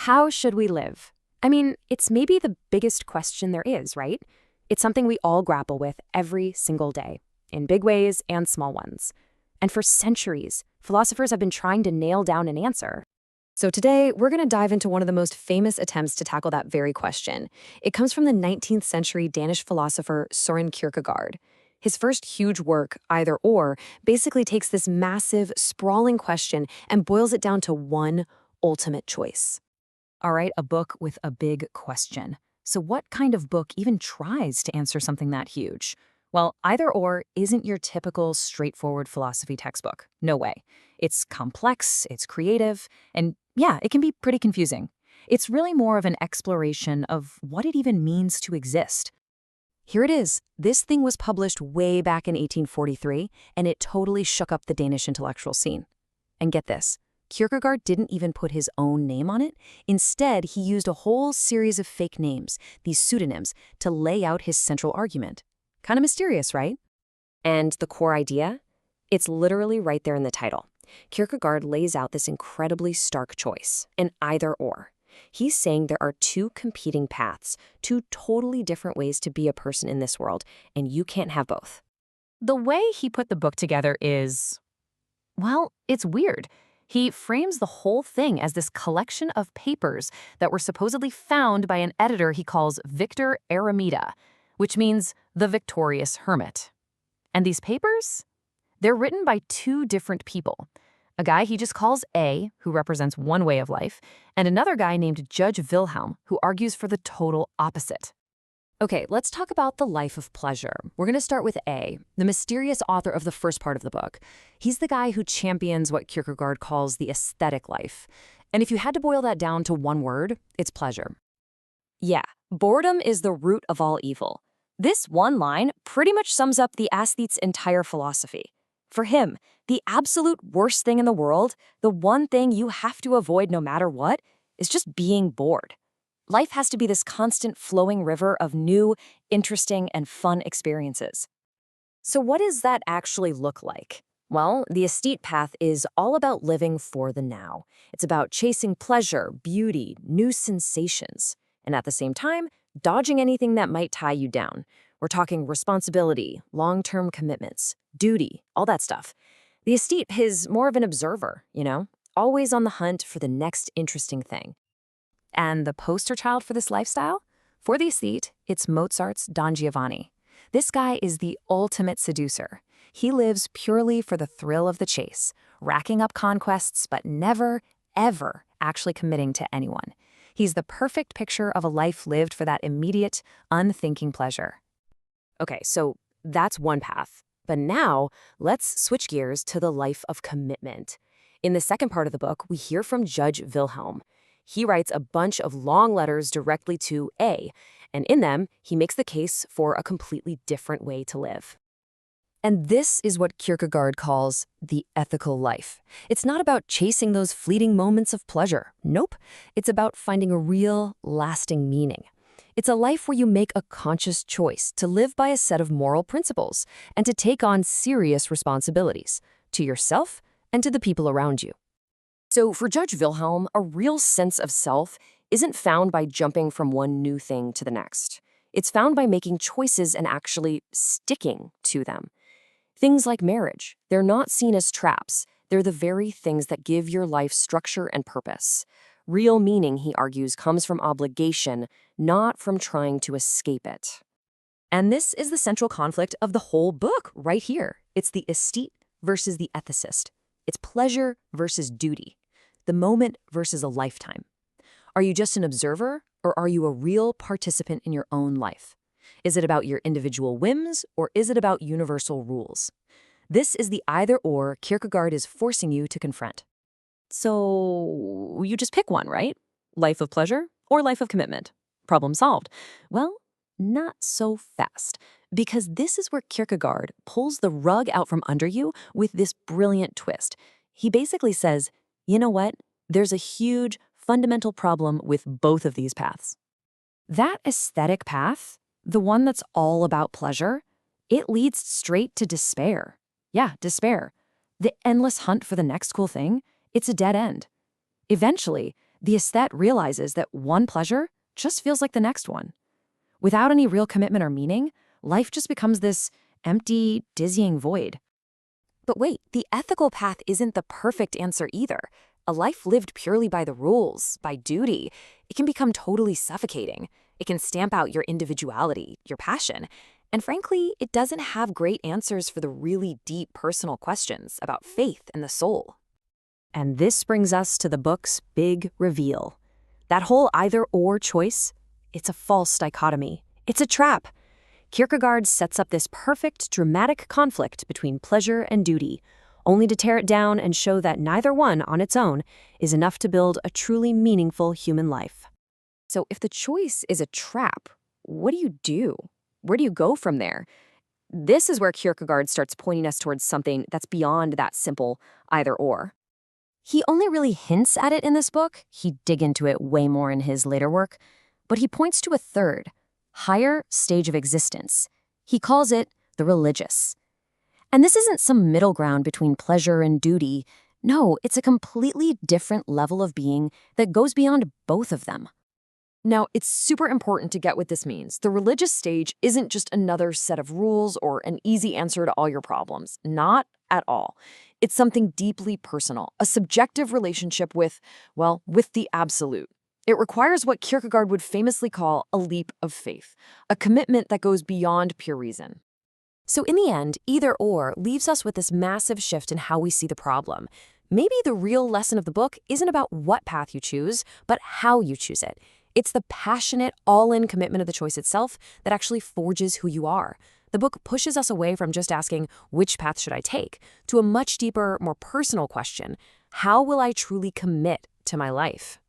How should we live? I mean, it's maybe the biggest question there is, right? It's something we all grapple with every single day, in big ways and small ones. And for centuries, philosophers have been trying to nail down an answer. So today, we're going to dive into one of the most famous attempts to tackle that very question. It comes from the 19th century Danish philosopher Søren Kierkegaard. His first huge work, Either Or, basically takes this massive, sprawling question and boils it down to one ultimate choice. All right, a book with a big question. So what kind of book even tries to answer something that huge? Well, Either Or isn't your typical straightforward philosophy textbook. No way. It's complex, it's creative, and yeah, it can be pretty confusing. It's really more of an exploration of what it even means to exist. Here it is. This thing was published way back in 1843, and it totally shook up the Danish intellectual scene. And get this. Kierkegaard didn't even put his own name on it. Instead, he used a whole series of fake names, these pseudonyms, to lay out his central argument. Kind of mysterious, right? And the core idea? It's literally right there in the title. Kierkegaard lays out this incredibly stark choice, an either-or. He's saying there are two competing paths, two totally different ways to be a person in this world, and you can't have both. The way he put the book together is, well, it's weird. He frames the whole thing as this collection of papers that were supposedly found by an editor he calls Victor Eremita, which means the victorious hermit. And these papers? They're written by two different people. A guy he just calls A, who represents one way of life, and another guy named Judge Wilhelm, who argues for the total opposite. Okay, let's talk about the life of pleasure. We're going to start with A, the mysterious author of the first part of the book. He's the guy who champions what Kierkegaard calls the aesthetic life. And if you had to boil that down to one word, it's pleasure. Yeah, boredom is the root of all evil. This one line pretty much sums up the aesthete's entire philosophy. For him, the absolute worst thing in the world, the one thing you have to avoid no matter what, is just being bored. Life has to be this constant flowing river of new, interesting, and fun experiences. So what does that actually look like? Well, the aesthete path is all about living for the now. It's about chasing pleasure, beauty, new sensations, and at the same time, dodging anything that might tie you down. We're talking responsibility, long-term commitments, duty, all that stuff. The aesthete is more of an observer, always on the hunt for the next interesting thing. And the poster child for this lifestyle? For the aesthete, it's Mozart's Don Giovanni. This guy is the ultimate seducer. He lives purely for the thrill of the chase, racking up conquests but never, ever actually committing to anyone. He's the perfect picture of a life lived for that immediate, unthinking pleasure. Okay, so that's one path. But now, let's switch gears to the life of commitment. In the second part of the book, we hear from Judge Wilhelm. He writes a bunch of long letters directly to A, and in them, he makes the case for a completely different way to live. And this is what Kierkegaard calls the ethical life. It's not about chasing those fleeting moments of pleasure. Nope. It's about finding a real, lasting meaning. It's a life where you make a conscious choice to live by a set of moral principles and to take on serious responsibilities to yourself and to the people around you. So for Judge Wilhelm, a real sense of self isn't found by jumping from one new thing to the next. It's found by making choices and actually sticking to them. Things like marriage, they're not seen as traps. They're the very things that give your life structure and purpose. Real meaning, he argues, comes from obligation, not from trying to escape it. And this is the central conflict of the whole book right here. It's the aesthete versus the ethicist. It's pleasure versus duty. The moment versus a lifetime. Are you just an observer, or are you a real participant in your own life? Is it about your individual whims, or is it about universal rules? This is the either-or Kierkegaard is forcing you to confront. So you just pick one, right? Life of pleasure or life of commitment? Problem solved. Well, not so fast, because this is where Kierkegaard pulls the rug out from under you with this brilliant twist. He basically says, you know what? There's a huge, fundamental problem with both of these paths. That aesthetic path, the one that's all about pleasure, it leads straight to despair. Yeah, despair. The endless hunt for the next cool thing, it's a dead end. Eventually, The aesthete realizes that one pleasure just feels like the next one. Without any real commitment or meaning, life just becomes this empty, dizzying void. But wait, the ethical path isn't the perfect answer either. A life lived purely by the rules, by duty, it can become totally suffocating. It can stamp out your individuality, your passion. And frankly, it doesn't have great answers for the really deep personal questions about faith and the soul. And this brings us to the book's big reveal. That whole either-or choice, it's a false dichotomy. It's a trap. Kierkegaard sets up this perfect, dramatic conflict between pleasure and duty, only to tear it down and show that neither one on its own is enough to build a truly meaningful human life. So if the choice is a trap, what do? Where do you go from there? This is where Kierkegaard starts pointing us towards something that's beyond that simple either-or. He only really hints at it in this book. He'd dig into it way more in his later work. But he points to a third, higher stage of existence. He calls it the religious. And this isn't some middle ground between pleasure and duty. No, it's a completely different level of being that goes beyond both of them. Now, it's super important to get what this means. The religious stage isn't just another set of rules or an easy answer to all your problems. Not at all. It's something deeply personal, a subjective relationship with the absolute. It requires what Kierkegaard would famously call a leap of faith, a commitment that goes beyond pure reason. So in the end, either or leaves us with this massive shift in how we see the problem. Maybe the real lesson of the book isn't about what path you choose, but how you choose it. It's the passionate, all-in commitment of the choice itself that actually forges who you are. The book pushes us away from just asking, which path should I take, to a much deeper, more personal question. How will I truly commit to my life?